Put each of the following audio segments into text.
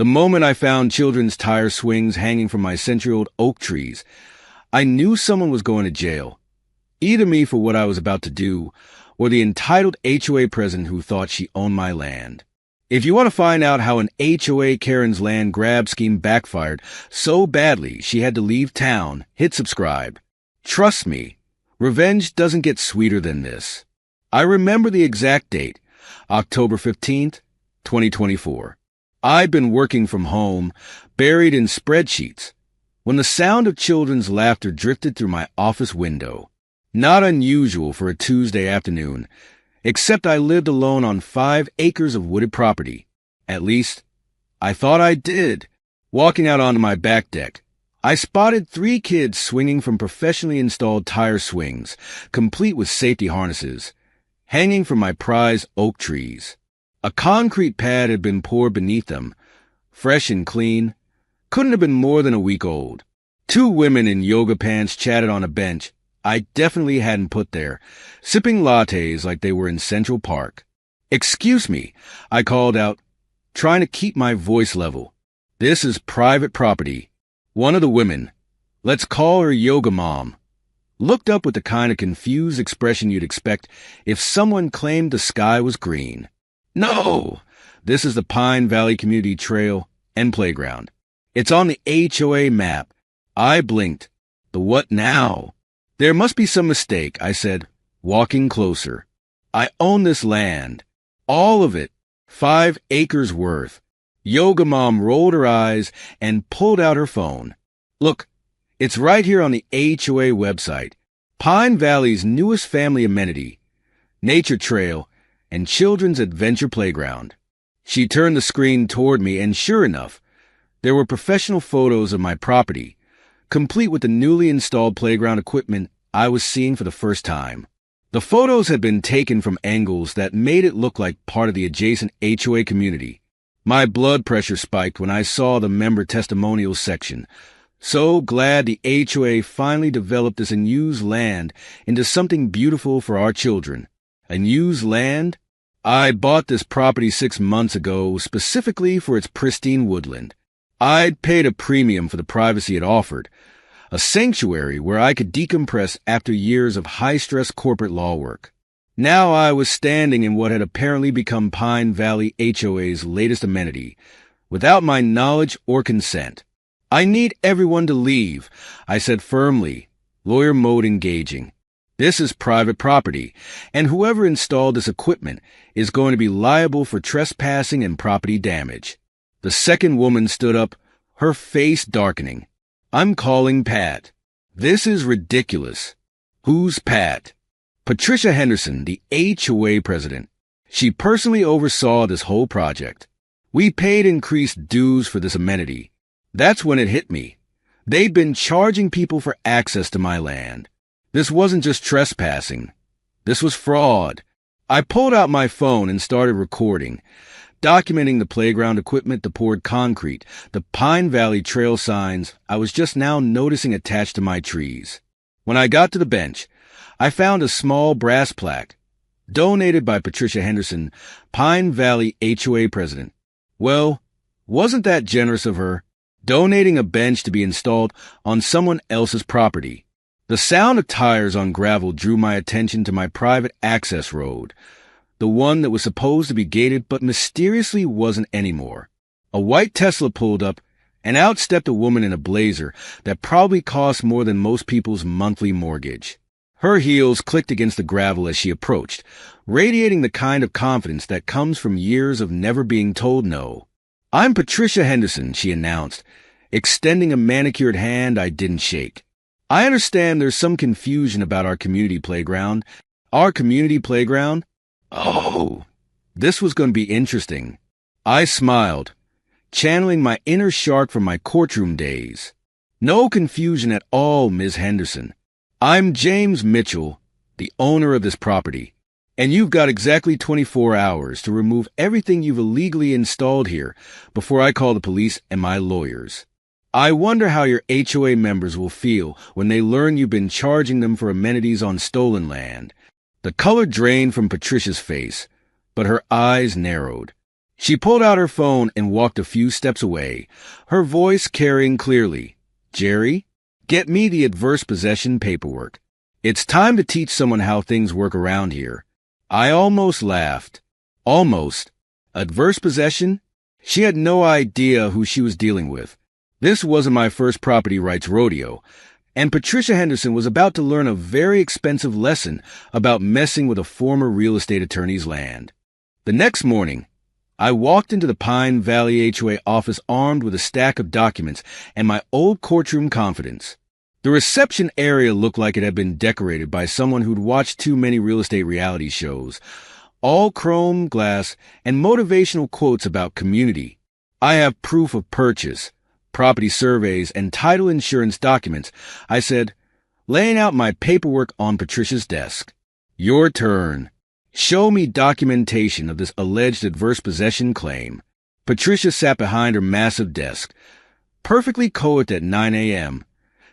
The moment I found children's tire swings hanging from my century-old oak trees, I knew someone was going to jail. Either me for what I was about to do, or the entitled HOA president who thought she owned my land. If you want to find out how an HOA Karen's land grab scheme backfired so badly she had to leave town, hit subscribe. Trust me, revenge doesn't get sweeter than this. I remember the exact date, October 15th, 2024. I'd been working from home, buried in spreadsheets, when the sound of children's laughter drifted through my office window. Not unusual for a Tuesday afternoon, except I lived alone on 5 acres of wooded property. At least, I thought I did. Walking out onto my back deck, I spotted 3 kids swinging from professionally installed tire swings, complete with safety harnesses, hanging from my prized oak trees. A concrete pad had been poured beneath them, fresh and clean, couldn't have been more than a week old. 2 women in yoga pants chatted on a bench I definitely hadn't put there, sipping lattes like they were in Central Park. "Excuse me," I called out, trying to keep my voice level. "This is private property." One of the women, let's call her Yoga Mom, looked up with the kind of confused expression you'd expect if someone claimed the sky was green. "No, this is the Pine Valley Community Trail and Playground. It's on the HOA map." I blinked. The what now? "There must be some mistake," I said, walking closer. "I own this land. All of it. 5 acres worth." Yoga Mom rolled her eyes and pulled out her phone. "Look, it's right here on the HOA website. Pine Valley's newest family amenity, nature trail, and children's adventure playground." She turned the screen toward me, and sure enough, there were professional photos of my property, complete with the newly installed playground equipment I was seeing for the first time. The photos had been taken from angles that made it look like part of the adjacent HOA community. My blood pressure spiked when I saw the member testimonials section. So glad the HOA finally developed this unused land into something beautiful for our children. Unused land? I bought this property 6 months ago specifically for its pristine woodland. I'd paid a premium for the privacy it offered, a sanctuary where I could decompress after years of high-stress corporate law work. Now I was standing in what had apparently become Pine Valley HOA's latest amenity, without my knowledge or consent. "I need everyone to leave," I said firmly, lawyer mode engaging. "This is private property, and whoever installed this equipment is going to be liable for trespassing and property damage." The second woman stood up, her face darkening. "I'm calling Pat. This is ridiculous." "Who's Pat?" "Patricia Henderson, the HOA president. She personally oversaw this whole project. We paid increased dues for this amenity." That's when it hit me. They'd been charging people for access to my land. This wasn't just trespassing. This was fraud. I pulled out my phone and started recording, documenting the playground equipment, the poured concrete, the Pine Valley trail signs I was just now noticing attached to my trees. When I got to the bench, I found a small brass plaque, donated by Patricia Henderson, Pine Valley HOA president. Well, wasn't that generous of her, donating a bench to be installed on someone else's property? The sound of tires on gravel drew my attention to my private access road, the one that was supposed to be gated but mysteriously wasn't anymore. A white Tesla pulled up, and out stepped a woman in a blazer that probably cost more than most people's monthly mortgage. Her heels clicked against the gravel as she approached, radiating the kind of confidence that comes from years of never being told no. "I'm Patricia Henderson," she announced, extending a manicured hand I didn't shake. "I understand there's some confusion about our community playground." "Our community playground?" Oh, this was going to be interesting. I smiled, channeling my inner shark from my courtroom days. "No confusion at all, Ms. Henderson. I'm James Mitchell, the owner of this property, and you've got exactly 24 hours to remove everything you've illegally installed here before I call the police and my lawyers. I wonder how your HOA members will feel when they learn you've been charging them for amenities on stolen land." The color drained from Patricia's face, but her eyes narrowed. She pulled out her phone and walked a few steps away, her voice carrying clearly, "Jerry, get me the adverse possession paperwork. It's time to teach someone how things work around here." I almost laughed. Almost. Adverse possession? She had no idea who she was dealing with. This wasn't my first property rights rodeo, and Patricia Henderson was about to learn a very expensive lesson about messing with a former real estate attorney's land. The next morning, I walked into the Pine Valley HOA office armed with a stack of documents and my old courtroom confidence. The reception area looked like it had been decorated by someone who'd watched too many real estate reality shows. All chrome glass and motivational quotes about community. "I have proof of purchase, property surveys, and title insurance documents," I said, laying out my paperwork on Patricia's desk. "Your turn. Show me documentation of this alleged adverse possession claim." Patricia sat behind her massive desk, perfectly coiffed at 9 a.m.,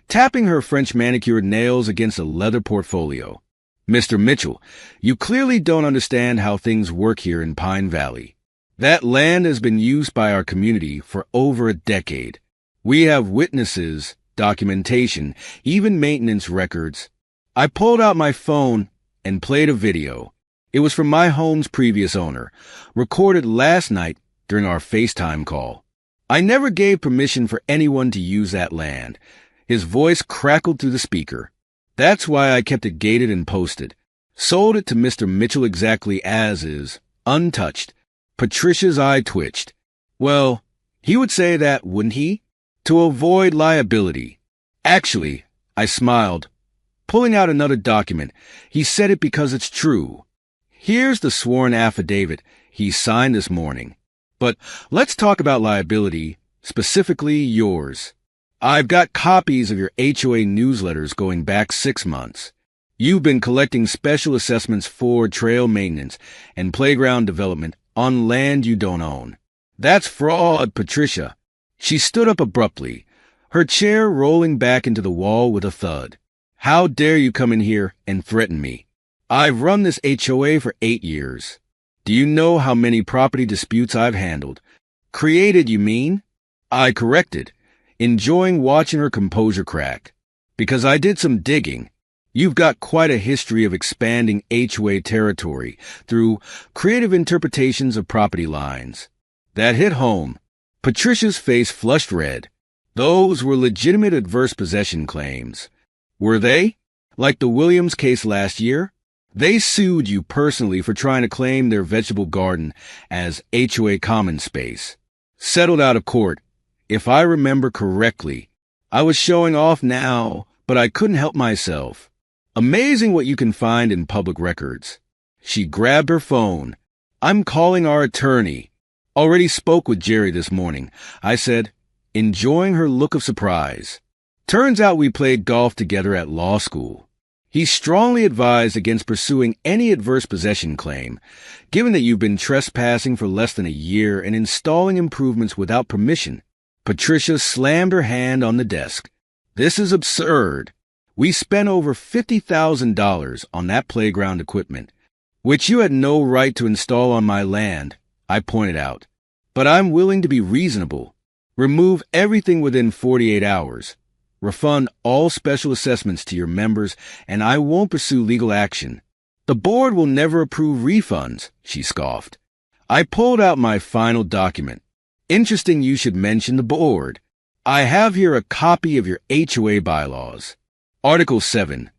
tapping her French manicured nails against a leather portfolio. "Mr. Mitchell, you clearly don't understand how things work here in Pine Valley. That land has been used by our community for over a decade. We have witnesses, documentation, even maintenance records." I pulled out my phone and played a video. It was from my home's previous owner, recorded last night during our FaceTime call. "I never gave permission for anyone to use that land." His voice crackled through the speaker. "That's why I kept it gated and posted. Sold it to Mr. Mitchell exactly as is, untouched." Patricia's eye twitched. "Well, he would say that, wouldn't he? To avoid liability." "Actually," I smiled, pulling out another document, "he said it because it's true. Here's the sworn affidavit he signed this morning. But let's talk about liability, specifically yours. I've got copies of your HOA newsletters going back 6 months. You've been collecting special assessments for trail maintenance and playground development on land you don't own. That's fraud, Patricia." She stood up abruptly, her chair rolling back into the wall with a thud. "How dare you come in here and threaten me? I've run this HOA for 8 years. Do you know how many property disputes I've handled?" "Created, you mean?" I corrected, enjoying watching her composure crack. "Because I did some digging. You've got quite a history of expanding HOA territory through creative interpretations of property lines." That hit home. Patricia's face flushed red. "Those were legitimate adverse possession claims." "Were they? Like the Williams case last year? They sued you personally for trying to claim their vegetable garden as HOA common space. Settled out of court. If I remember correctly, I was showing off now, but I couldn't help myself. Amazing what you can find in public records." She grabbed her phone. "I'm calling our attorney. Already spoke with Jerry this morning," I said, enjoying her look of surprise. "Turns out we played golf together at law school. He strongly advised against pursuing any adverse possession claim, given that you've been trespassing for less than a year and installing improvements without permission." Patricia slammed her hand on the desk. "This is absurd. We spent over $50,000 on that playground equipment, which you had no right to install on my land," I pointed out. "But I'm willing to be reasonable. Remove everything within 48 hours. Refund all special assessments to your members, and I won't pursue legal action." "The board will never approve refunds," she scoffed. I pulled out my final document. "Interesting you should mention the board. I have here a copy of your HOA bylaws. Article 7.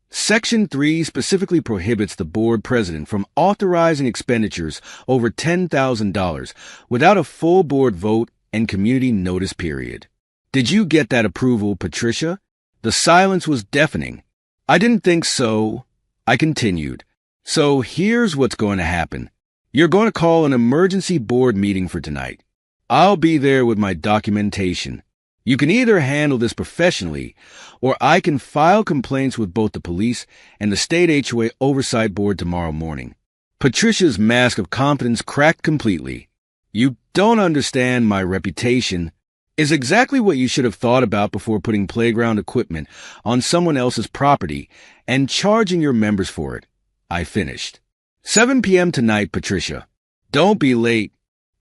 Section 3 specifically prohibits the board president from authorizing expenditures over $10,000 without a full board vote and community notice period." Did you get that approval, Patricia? The silence was deafening. "I didn't think so," I continued. "So here's what's going to happen. You're going to call an emergency board meeting for tonight. I'll be there with my documentation. You can either handle this professionally, or I can file complaints with both the police and the state HOA oversight board tomorrow morning." Patricia's mask of confidence cracked completely. "You don't understand my reputation," is exactly what you should have thought about before putting playground equipment on someone else's property and charging your members for it. I finished. 7 p.m. tonight, Patricia. Don't be late.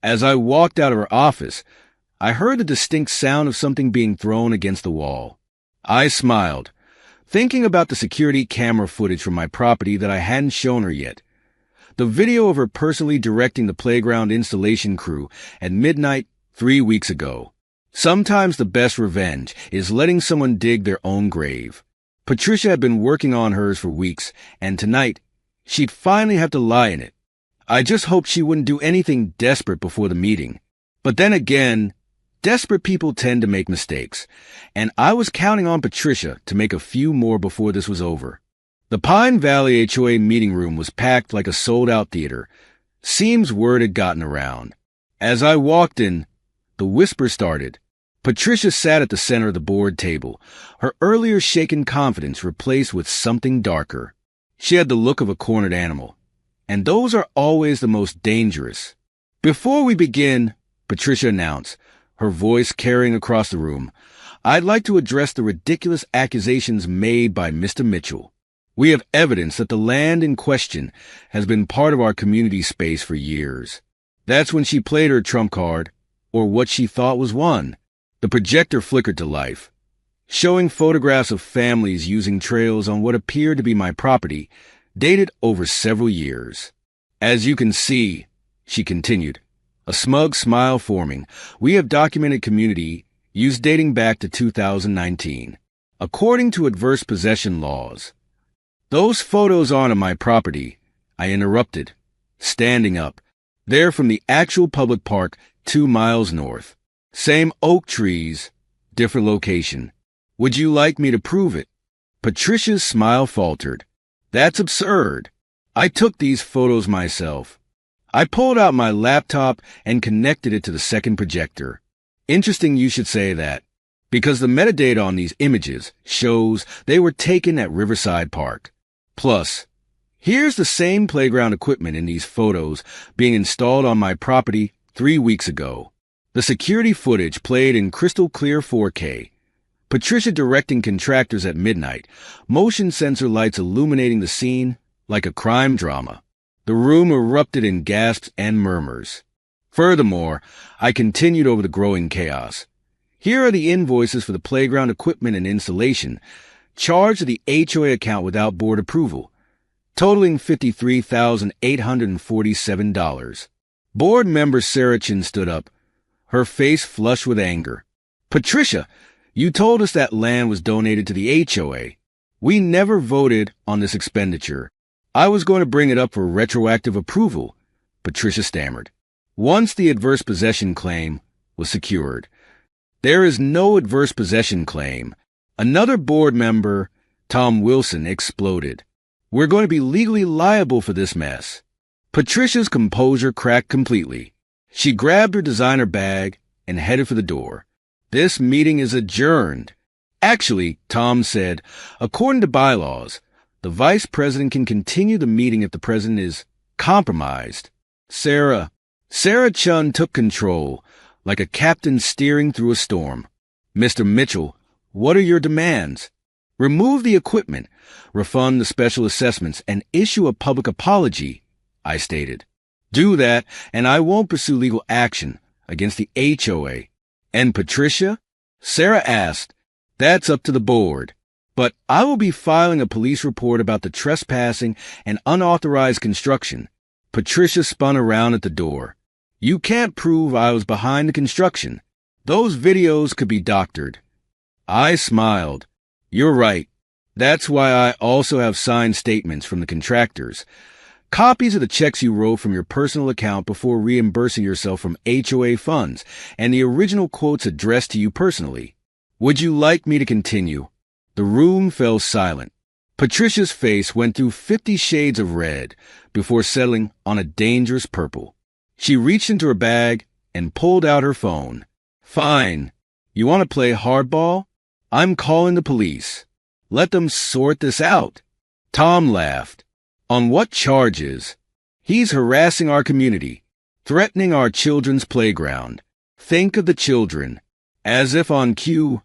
As I walked out of her office, I heard the distinct sound of something being thrown against the wall. I smiled, thinking about the security camera footage from my property that I hadn't shown her yet. The video of her personally directing the playground installation crew at midnight 3 weeks ago. Sometimes the best revenge is letting someone dig their own grave. Patricia had been working on hers for weeks, and tonight, she'd finally have to lie in it. I just hoped she wouldn't do anything desperate before the meeting. But then again, desperate people tend to make mistakes, and I was counting on Patricia to make a few more before this was over. The Pine Valley HOA meeting room was packed like a sold-out theater. Seems word had gotten around. As I walked in, the whisper started. Patricia sat at the center of the board table, her earlier shaken confidence replaced with something darker. She had the look of a cornered animal, and those are always the most dangerous. "Before we begin," Patricia announced, her voice carrying across the room, "I'd like to address the ridiculous accusations made by Mr. Mitchell. We have evidence that the land in question has been part of our community space for years." That's when she played her trump card, or what she thought was one. The projector flickered to life, showing photographs of families using trails on what appeared to be my property, dated over several years. "As you can see," she continued, a smug smile forming, "we have documented community use dating back to 2019. According to adverse possession laws." "Those photos aren't of my property," I interrupted, standing up. "They're from the actual public park 2 miles north. Same oak trees, different location. Would you like me to prove it?" Patricia's smile faltered. "That's absurd. I took these photos myself." I pulled out my laptop and connected it to the second projector. Interesting you should say that, because the metadata on these images shows they were taken at Riverside Park. Plus, here's the same playground equipment in these photos being installed on my property 3 weeks ago. The security footage played in crystal clear 4K. Patricia directing contractors at midnight, motion sensor lights illuminating the scene like a crime drama. The room erupted in gasps and murmurs. Furthermore, I continued over the growing chaos. Here are the invoices for the playground equipment and installation, charged to the HOA account without board approval, totaling $53,847. Board member Sarah Chin stood up, her face flushed with anger. "Patricia, you told us that land was donated to the HOA. We never voted on this expenditure. I was going to bring it up for retroactive approval," Patricia stammered. "Once the adverse possession claim was secured." "There is no adverse possession claim." Another board member, Tom Wilson, exploded. "We're going to be legally liable for this mess." Patricia's composure cracked completely. She grabbed her designer bag and headed for the door. "This meeting is adjourned." "Actually," Tom said, "according to bylaws, the vice president can continue the meeting if the president is compromised." Sarah Chun took control, like a captain steering through a storm. "Mr. Mitchell, what are your demands?" "Remove the equipment, refund the special assessments, and issue a public apology," I stated. "Do that, and I won't pursue legal action against the HOA." "And Patricia?" Sarah asked. "That's up to the board. But I will be filing a police report about the trespassing and unauthorized construction." Patricia spun around at the door. "You can't prove I was behind the construction. Those videos could be doctored." I smiled. "You're right. That's why I also have signed statements from the contractors. Copies of the checks you wrote from your personal account before reimbursing yourself from HOA funds, and the original quotes addressed to you personally. Would you like me to continue?" The room fell silent. Patricia's face went through 50 shades of red before settling on a dangerous purple. She reached into her bag and pulled out her phone. "Fine. You want to play hardball? I'm calling the police. Let them sort this out." Tom laughed. "On what charges?" "He's harassing our community, threatening our children's playground. Think of the children." As if on cue,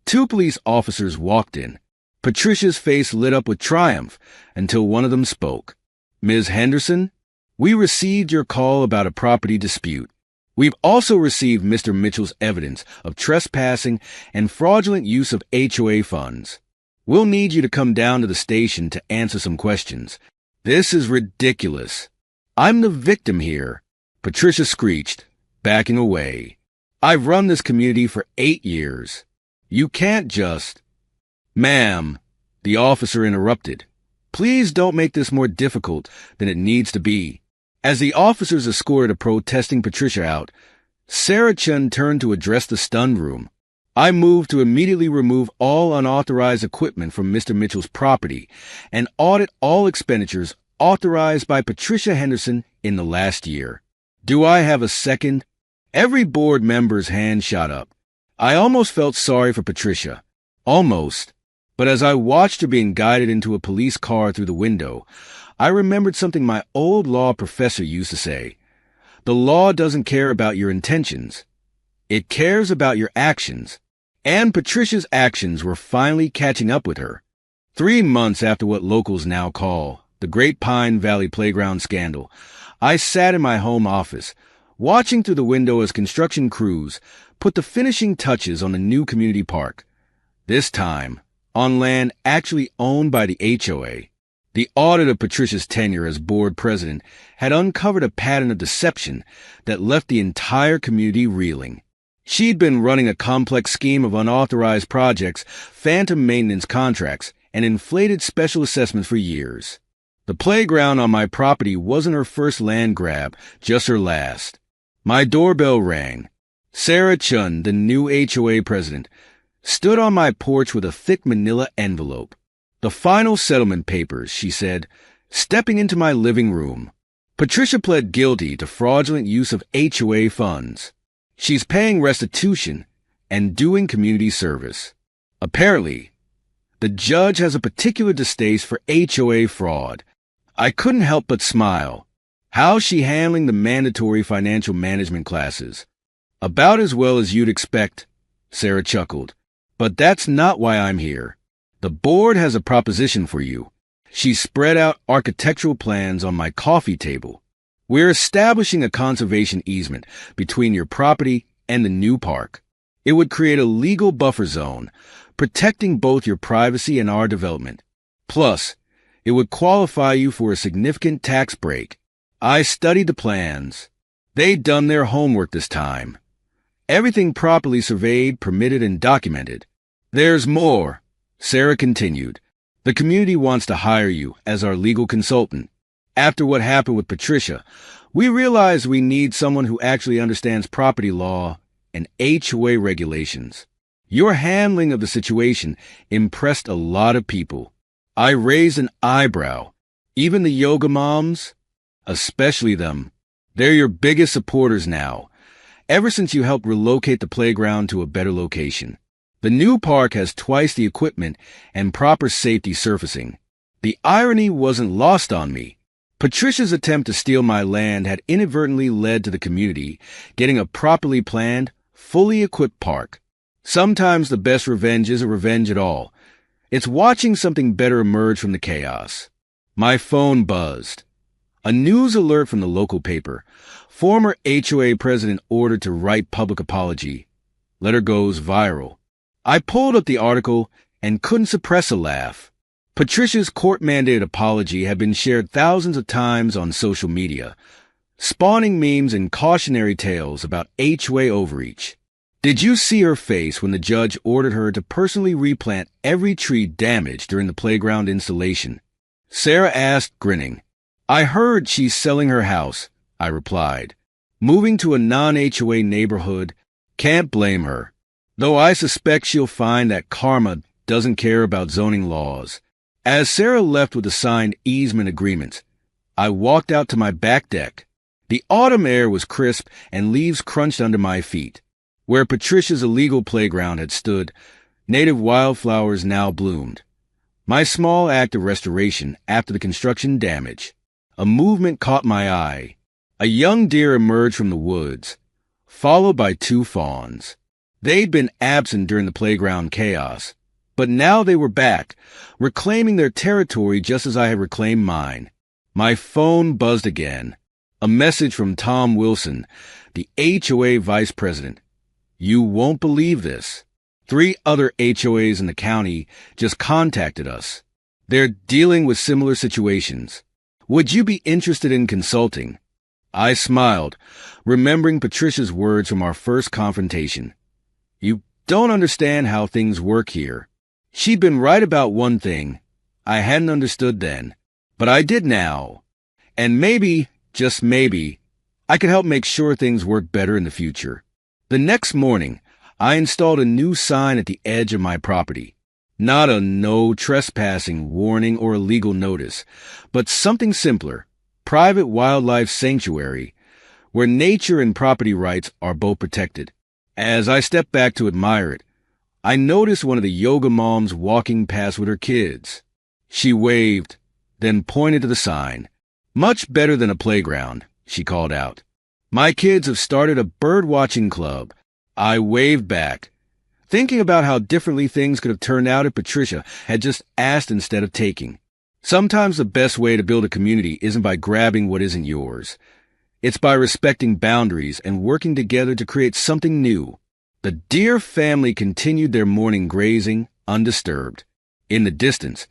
2 police officers walked in. Patricia's face lit up with triumph until one of them spoke. "Ms. Henderson, we received your call about a property dispute. We've also received Mr. Mitchell's evidence of trespassing and fraudulent use of HOA funds. We'll need you to come down to the station to answer some questions. This is ridiculous. I'm the victim here, Patricia screeched, backing away. I've run this community for 8 years. You can't just... Ma'am, the officer interrupted. Please don't make this more difficult than it needs to be. As the officers escorted a protesting Patricia out, Sarah Chun turned to address the stunned room. I moved to immediately remove all unauthorized equipment from Mr. Mitchell's property and audit all expenditures authorized by Patricia Henderson in the last year. Do I have a second? Every board member's hand shot up. I almost felt sorry for Patricia. Almost. But as I watched her being guided into a police car through the window, I remembered something my old law professor used to say. The law doesn't care about your intentions. It cares about your actions. And Patricia's actions were finally catching up with her. 3 months after what locals now call the Great Pine Valley Playground scandal, I sat in my home office, watching through the window as construction crews put the finishing touches on the new community park. This time, on land actually owned by the HOA. The audit of Patricia's tenure as board president had uncovered a pattern of deception that left the entire community reeling. She'd been running a complex scheme of unauthorized projects, phantom maintenance contracts, and inflated special assessments for years. The playground on my property wasn't her first land grab, just her last. My doorbell rang. Sarah Chun, the new HOA president, stood on my porch with a thick manila envelope. The final settlement papers, she said, stepping into my living room. Patricia pled guilty to fraudulent use of HOA funds. She's paying restitution and doing community service. Apparently, the judge has a particular distaste for HOA fraud. I couldn't help but smile. How's she handling the mandatory financial management classes? About as well as you'd expect, Sarah chuckled. But that's not why I'm here. The board has a proposition for you. She spread out architectural plans on my coffee table. We're establishing a conservation easement between your property and the new park. It would create a legal buffer zone, protecting both your privacy and our development. Plus, it would qualify you for a significant tax break. I studied the plans. They'd done their homework this time. Everything properly surveyed, permitted, and documented. There's more, Sarah continued. The community wants to hire you as our legal consultant. After what happened with Patricia, we realized we need someone who actually understands property law and HOA regulations. Your handling of the situation impressed a lot of people. I raised an eyebrow. Even the yoga moms? Especially them. They're your biggest supporters now, ever since you helped relocate the playground to a better location. The new park has twice the equipment and proper safety surfacing. The irony wasn't lost on me. Patricia's attempt to steal my land had inadvertently led to the community getting a properly planned, fully equipped park. Sometimes the best revenge isn't revenge at all. It's watching something better emerge from the chaos. My phone buzzed. A news alert from the local paper. Former HOA president ordered to write public apology. Letter goes viral. I pulled up the article and couldn't suppress a laugh. Patricia's court-mandated apology had been shared thousands of times on social media, spawning memes and cautionary tales about HOA overreach. Did you see her face when the judge ordered her to personally replant every tree damaged during the playground installation? Sarah asked, grinning. I heard she's selling her house, I replied. Moving to a non-HOA neighborhood, can't blame her. Though I suspect she'll find that karma doesn't care about zoning laws. As Sarah left with the signed easement agreements, I walked out to my back deck. The autumn air was crisp and leaves crunched under my feet. Where Patricia's illegal playground had stood, native wildflowers now bloomed. My small act of restoration after the construction damage. A movement caught my eye. A young deer emerged from the woods, followed by 2 fawns. They'd been absent during the playground chaos, but now they were back, reclaiming their territory just as I had reclaimed mine. My phone buzzed again. A message from Tom Wilson, the HOA vice president. You won't believe this. 3 other HOAs in the county just contacted us. They're dealing with similar situations. Would you be interested in consulting? I smiled, remembering Patricia's words from our first confrontation. You don't understand how things work here. She'd been right about one thing. I hadn't understood then, but I did now. And maybe, just maybe, I could help make sure things work better in the future. The next morning, I installed a new sign at the edge of my property. Not a no trespassing warning or a legal notice, but something simpler, private wildlife sanctuary, where nature and property rights are both protected. As I stepped back to admire it, I noticed one of the yoga moms walking past with her kids. She waved, then pointed to the sign. Much better than a playground, she called out. My kids have started a bird-watching club. I waved back, thinking about how differently things could have turned out if Patricia had just asked instead of taking. Sometimes the best way to build a community isn't by grabbing what isn't yours. It's by respecting boundaries and working together to create something new. The dear family continued their morning grazing, undisturbed. In the distance,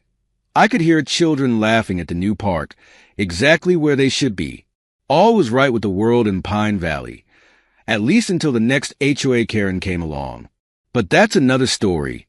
I could hear children laughing at the new park, exactly where they should be. All was right with the world in Pine Valley, at least until the next HOA Karen came along. But that's another story.